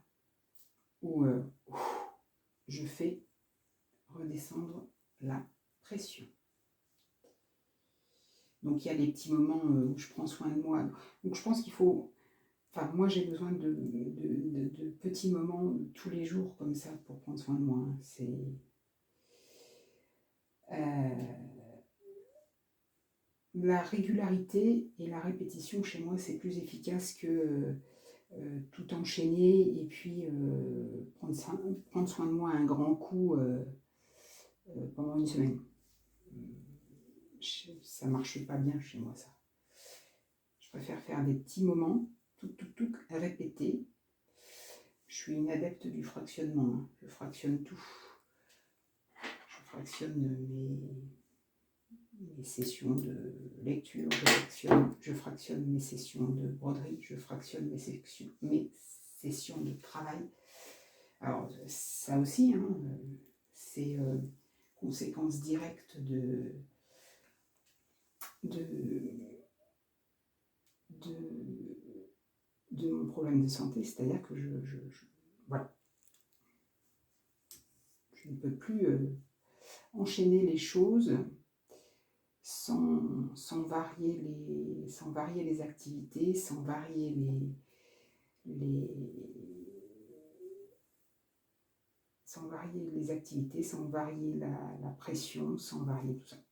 Où je fais redescendre la pression. Donc il y a des petits moments où je prends soin de moi. Donc je pense qu'il faut... Enfin, moi j'ai besoin de petits moments tous les jours comme ça pour prendre soin de moi. C'est... la régularité et la répétition chez moi, c'est plus efficace que tout enchaîner et puis prendre soin de moi un grand coup pendant une semaine. Ça marche pas bien chez moi, ça. Je préfère faire des petits moments, tout, répétés. Je suis une adepte du fractionnement, hein. Je fractionne tout. Je fractionne mes sessions de lecture, je fractionne mes sessions de broderie, je fractionne mes sessions de travail. Alors ça aussi, hein, c'est conséquence directe de mon problème de santé, c'est-à-dire que voilà, je ne peux plus enchaîner les choses sans varier les activités, sans varier les activités, sans varier la pression, sans varier tout ça.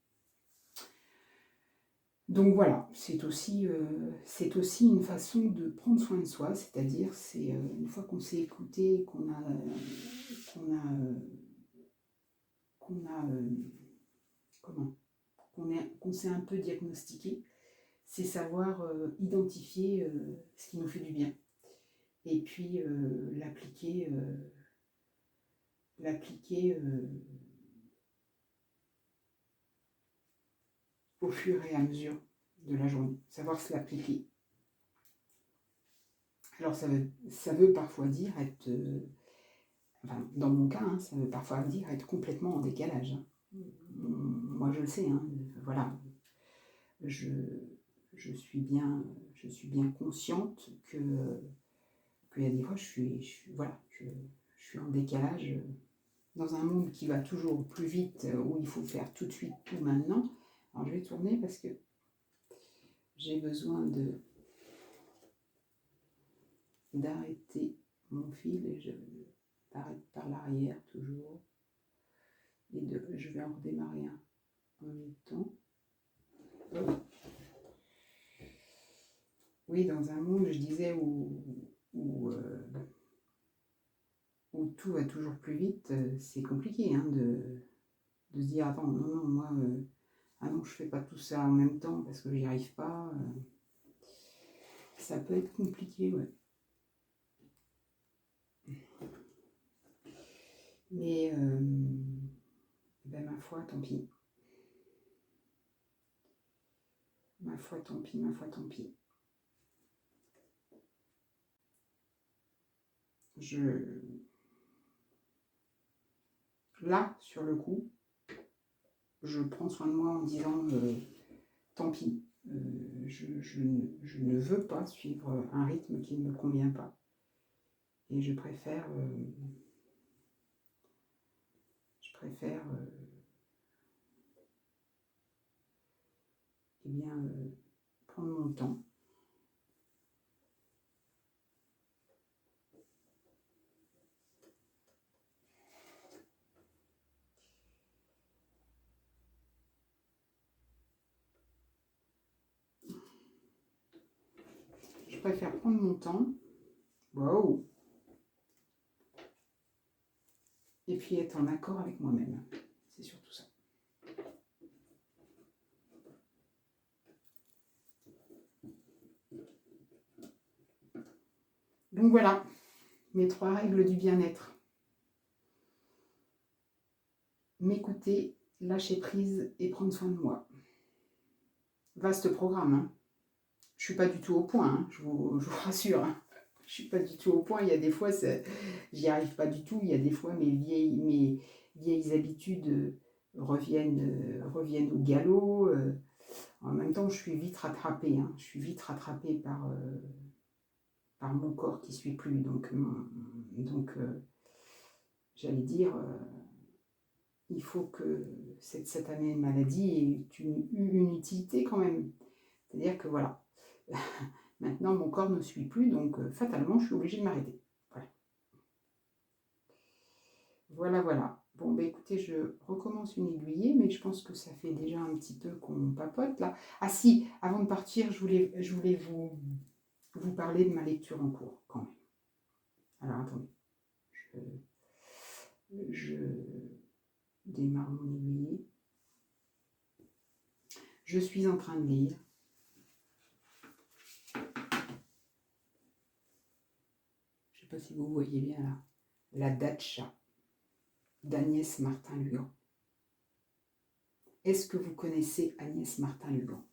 Donc voilà, c'est aussi une façon de prendre soin de soi, c'est-à-dire c'est une fois qu'on s'est écouté, qu'on a qu'on a, comment, qu'on s'est un peu diagnostiqué, c'est savoir identifier ce qui nous fait du bien et puis l'appliquer au fur et à mesure de la journée, savoir se l'appliquer. Alors ça veut parfois dire être, enfin, dans mon cas, hein, ça veut parfois dire être complètement en décalage. Hein. Moi je le sais, hein, voilà, je suis bien consciente qu'il y a des fois voilà, je suis en décalage dans un monde qui va toujours plus vite, où il faut faire tout de suite, tout maintenant. Alors je vais tourner parce que j'ai besoin d'arrêter mon fil et je l'arrête par l'arrière toujours. Et je vais en redémarrer un en même temps. Oui, dans un monde, je disais, où tout va toujours plus vite, c'est compliqué hein, de se dire, attends, non, moi, ah non, je fais pas tout ça en même temps parce que j'y arrive pas. Ça peut être compliqué, ouais. Mais, ben, ma foi, tant pis. Ma foi, tant pis, ma foi, tant pis. Là, sur le coup, je prends soin de moi en disant tant pis, je ne veux pas suivre un rythme qui ne me convient pas. Et je préfère eh bien, prendre mon temps. Je préfère prendre mon temps. Wow. Et puis être en accord avec moi-même. C'est surtout ça. Donc voilà, mes 3 règles du bien-être. M'écouter, lâcher prise et prendre soin de moi. Vaste programme, hein. Je suis pas du tout au point, hein, je vous rassure. Hein. Je suis pas du tout au point. Il y a des fois, j'y arrive pas du tout. Il y a des fois, mes vieilles habitudes reviennent au galop. En même temps, je suis vite rattrapée. Hein. Je suis vite rattrapée par mon corps qui suit plus. Donc j'allais dire, il faut que cette année de maladie ait une utilité quand même. C'est-à-dire que voilà. Maintenant, mon corps ne suit plus, donc fatalement, je suis obligée de m'arrêter. Voilà. Bon, ben écoutez, je recommence une aiguillée, mais je pense que ça fait déjà un petit peu qu'on papote là. Ah si, avant de partir, je voulais vous parler de ma lecture en cours, quand même. Alors, attendez. Je démarre mon aiguillée. Je suis en train de lire je ne sais pas si vous voyez bien là, La Datcha d'Agnès Martin-Lugan. Est-ce que vous connaissez Agnès Martin-Lugan?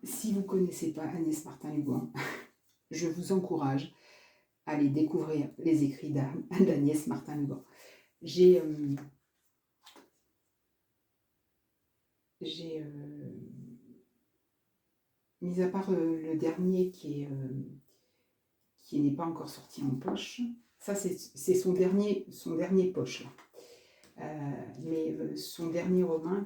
Si vous ne connaissez pas Agnès Martin-Lugan, je vous encourage à aller découvrir les écrits d'Agnès Martin-Lugan. J'ai mis à part le dernier qui n'est pas encore sorti en poche, ça c'est son dernier poche là. Mais son dernier roman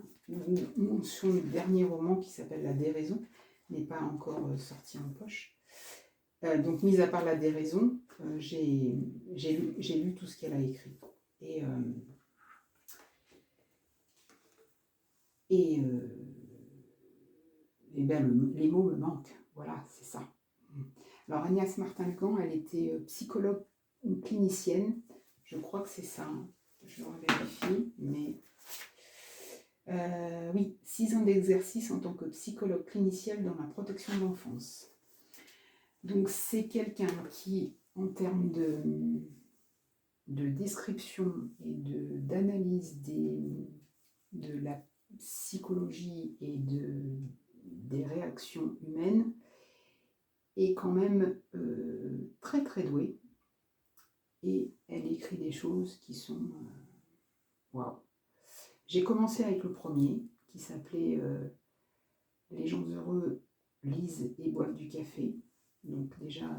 qui s'appelle La Déraison n'est pas encore sorti en poche. Donc, mis à part La Déraison, j'ai lu tout ce qu'elle a écrit. Et ben, les mots me manquent. Voilà, c'est ça. Alors, Agnès Martin-Lugan, elle était psychologue ou clinicienne. Je crois que c'est ça. Hein. Je vérifie, mais... oui, 6 ans d'exercice en tant que psychologue clinicienne dans la protection de l'enfance. Donc c'est quelqu'un qui, en termes de description et d'analyse de la psychologie et des réactions humaines, est quand même très très douée. Et elle écrit des choses qui sont... waouh. J'ai commencé avec le premier, qui s'appelait Les gens heureux lisent et boivent du café. Donc déjà,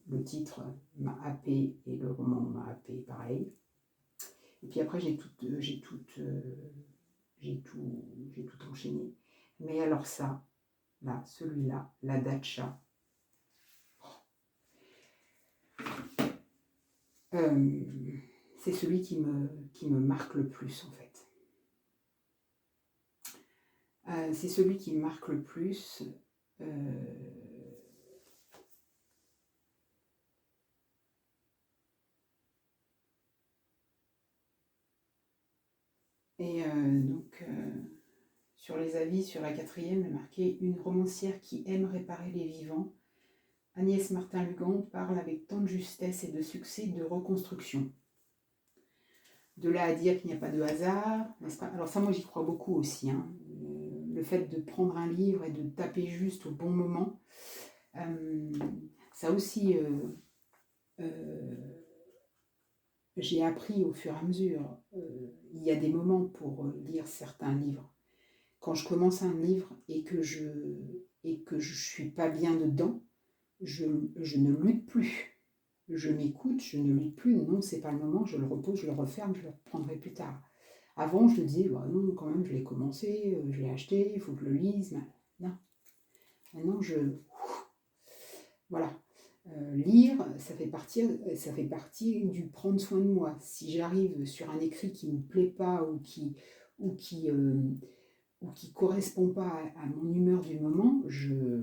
le titre m'a happé et le roman m'a happé pareil. Et puis après, j'ai tout enchaîné. Mais alors ça, là, celui-là, la Datcha, c'est celui qui me marque le plus en fait. C'est celui qui me marque le plus. Sur les avis, sur la 4e, il est marqué « Une romancière qui aime réparer les vivants ». Agnès Martin-Lugan parle avec tant de justesse et de succès de reconstruction. De là à dire qu'il n'y a pas de hasard, n'est-ce pas? Alors ça, moi, j'y crois beaucoup aussi. Hein. Le fait de prendre un livre et de taper juste au bon moment, ça aussi, j'ai appris au fur et à mesure. Il y a des moments pour lire certains livres. Quand je commence un livre et que je suis pas bien dedans, je ne lutte plus. Je m'écoute, je ne lutte plus. Non, c'est pas le moment, je le repose, je le referme, je le reprendrai plus tard. Avant, je me disais, bah non, quand même, je l'ai commencé, je l'ai acheté, il faut que je le lise. Non. Maintenant, voilà. Lire, ça fait partie du prendre soin de moi. Si j'arrive sur un écrit qui ne me plaît pas ou qui correspond pas à mon humeur du moment, je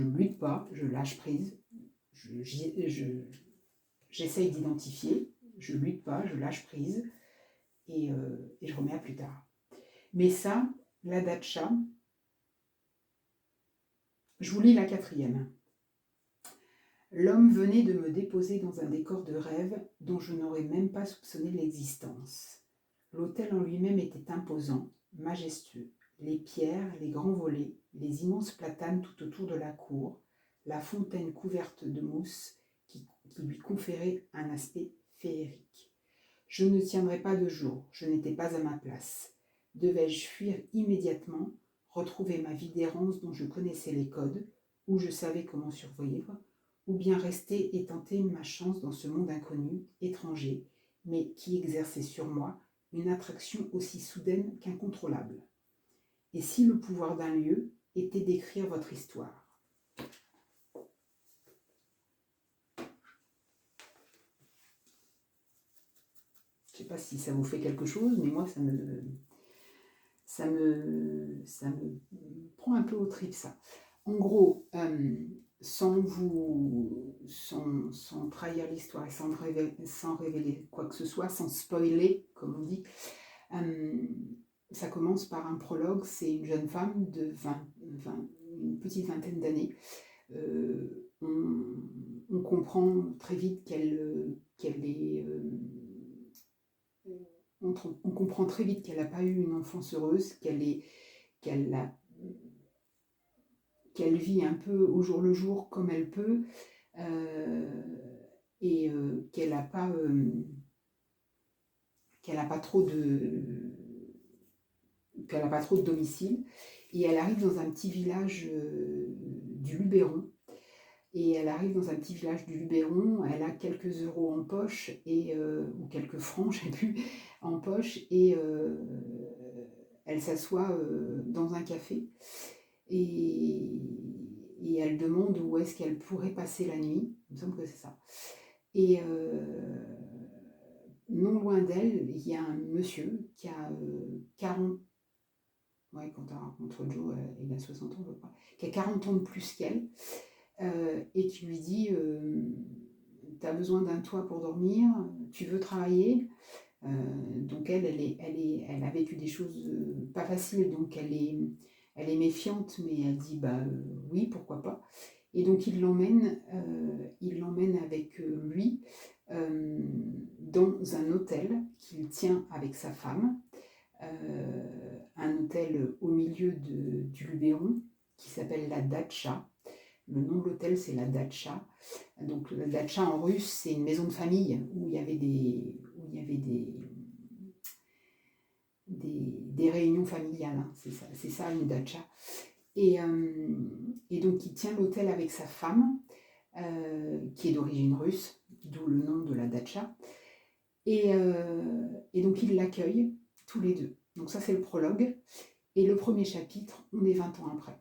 lutte pas, je lâche prise, j'essaye d'identifier, je lutte pas, je lâche prise et je remets à plus tard. Mais ça, la Datcha, je vous lis la 4e. L'homme venait de me déposer dans un décor de rêve dont je n'aurais même pas soupçonné l'existence. L'hôtel en lui-même était imposant, majestueux. Les pierres, les grands volets, les immenses platanes tout autour de la cour, la fontaine couverte de mousse qui lui conférait un aspect féerique. Je ne tiendrais pas de jour, je n'étais pas à ma place. Devais-je fuir immédiatement, retrouver ma vie d'errance dont je connaissais les codes, où je savais comment survivre, ou bien rester et tenter ma chance dans ce monde inconnu, étranger, mais qui exerçait sur moi une attraction aussi soudaine qu'incontrôlable. Et si le pouvoir d'un lieu était d'écrire votre histoire? Je ne sais pas si ça vous fait quelque chose, mais moi, ça me prend un peu au trip, ça. En gros, sans trahir l'histoire et sans révéler quoi que ce soit, sans spoiler, comme on dit, ça commence par un prologue. C'est une jeune femme de une petite vingtaine d'années. On comprend très vite qu'elle est... on comprend très vite qu'elle n'a pas eu une enfance heureuse, qu'elle vit un peu au jour le jour comme elle peut, et qu'elle n'a pas trop de domicile. Et elle arrive dans un petit village du Luberon. Et elle arrive dans un petit village du Luberon, elle a quelques euros en poche, ou quelques francs, je ne sais plus, en poche, et elle s'assoit dans un café, et elle demande où est-ce qu'elle pourrait passer la nuit, il me semble que c'est ça. Et non loin d'elle, il y a un monsieur qui a 40... Ouais, quand on rencontre Joe, il a 60 ans, je crois, qui a 40 ans de plus qu'elle, et qui lui dit tu as besoin d'un toit pour dormir, tu veux travailler. Donc elle a vécu des choses pas faciles, donc elle est méfiante, mais elle dit bah oui, pourquoi pas. Et donc il l'emmène avec lui dans un hôtel qu'il tient avec sa femme, un hôtel au milieu du Luberon qui s'appelle la Datcha. Le nom de l'hôtel, c'est la Datcha. Donc la Datcha en russe, c'est une maison de famille où il y avait des réunions familiales. Hein. C'est ça une Datcha. Et donc il tient l'hôtel avec sa femme, qui est d'origine russe, d'où le nom de la Datcha. Et donc il l'accueille tous les deux. Donc ça c'est le prologue. Et le premier chapitre, on est 20 ans après.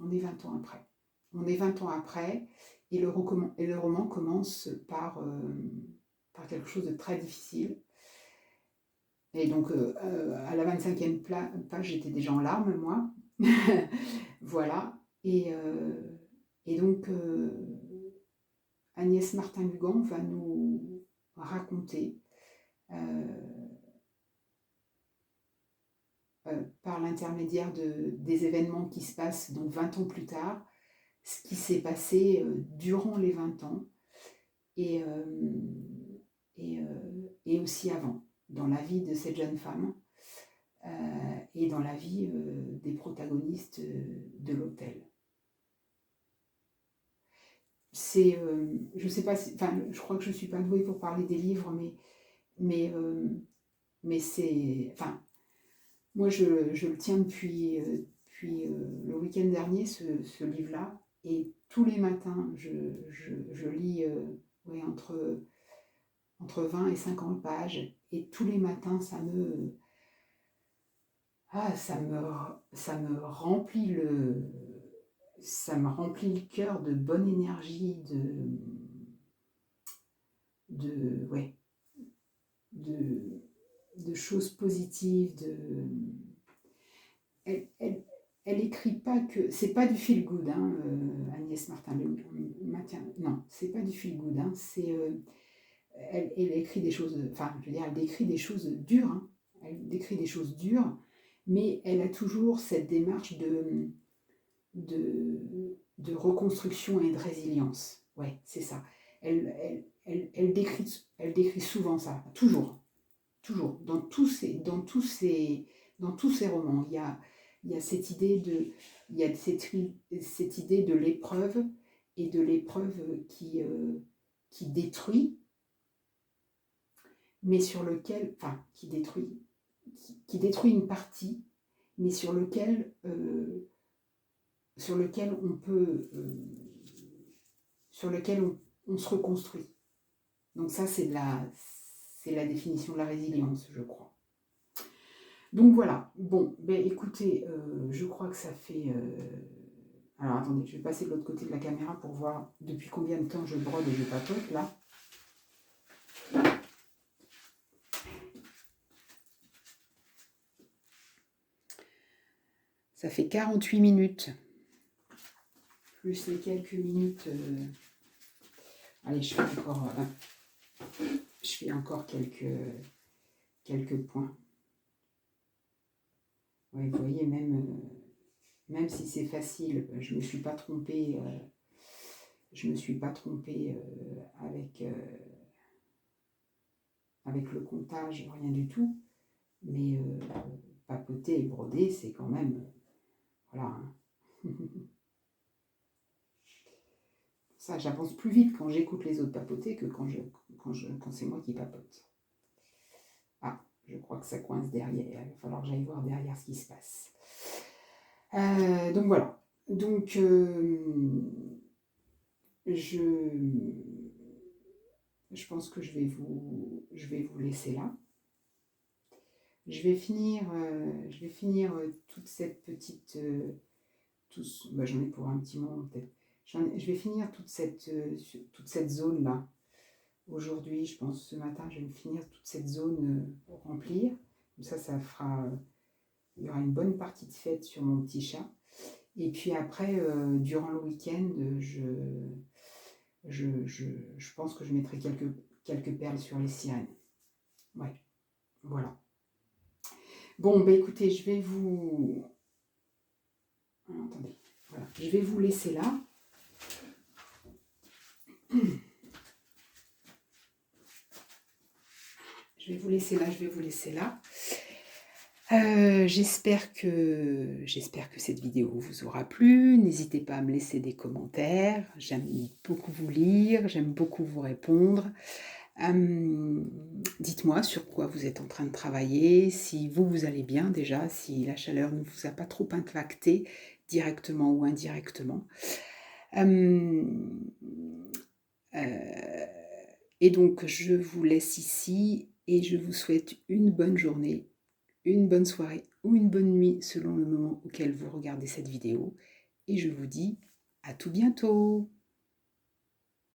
On est 20 ans après. On est 20 ans après, et le roman commence par quelque chose de très difficile. Et donc, à la 25e page, j'étais déjà en larmes, moi. Voilà. Et donc, Agnès Martin-Lugan va nous raconter, par l'intermédiaire des événements qui se passent donc 20 ans plus tard, ce qui s'est passé durant les 20 ans et aussi avant, dans la vie de cette jeune femme et dans la vie des protagonistes de l'hôtel. C'est, je sais pas, je crois que je suis pas douée pour parler des livres, mais c'est, moi je le tiens depuis le week-end dernier, ce livre-là, et tous les matins je lis ouais, entre 20 et 50 pages, et tous les matins ça me remplit le cœur de bonne énergie, ouais, de choses positives. Elle écrit pas que... C'est pas du feel good, hein, Agnès Martin. Non, c'est pas du feel good. Hein, elle écrit des choses... Enfin, je veux dire, elle décrit des choses dures. Hein, elle décrit des choses dures, mais elle a toujours cette démarche de reconstruction et de résilience. Ouais, c'est ça. Elle décrit souvent ça, toujours. Dans tous ces romans, il y a cette idée de l'épreuve, et de l'épreuve qui détruit, mais sur lequel, qui détruit une partie, mais sur lequel on peut, sur lequel on se reconstruit. Donc ça, c'est la définition de la résilience, je crois. Donc voilà. Bon, ben écoutez, je crois que ça fait... Alors attendez, je vais passer de l'autre côté de la caméra pour voir depuis combien de temps je brode et je papote, là. Ça fait 48 minutes. Plus les quelques minutes... Allez, je fais encore quelques points. Ouais, vous voyez, même si c'est facile, je me suis pas trompée. Avec le comptage, rien du tout. Mais papoter et broder, c'est quand même... voilà. Hein. Ça, j'avance plus vite quand j'écoute les autres papoter que quand c'est moi qui papote. Ah, je crois que ça coince derrière. Il va falloir que j'aille voir derrière ce qui se passe. Donc voilà. Donc je pense que je vais vous laisser là. Je vais finir toute cette petite... j'en ai pour un petit moment peut-être. Je vais finir toute cette zone-là. Aujourd'hui, je pense, ce matin, je vais finir toute cette zone pour remplir. Comme ça fera... il y aura une bonne partie de fête sur mon petit chat. Et puis après, durant le week-end, je pense que je mettrai quelques perles sur les sirènes. Ouais, voilà. Bon, bah écoutez, je vais vous... Attendez, voilà. Je vais vous laisser là. Je vais vous laisser là, je vais vous laisser là. J'espère que cette vidéo vous aura plu. N'hésitez pas à me laisser des commentaires. J'aime beaucoup vous lire, j'aime beaucoup vous répondre. Dites-moi sur quoi vous êtes en train de travailler, si vous allez bien déjà, si la chaleur ne vous a pas trop impacté directement ou indirectement. Et donc je vous laisse ici et je vous souhaite une bonne journée, une bonne soirée ou une bonne nuit selon le moment auquel vous regardez cette vidéo. Et je vous dis à tout bientôt.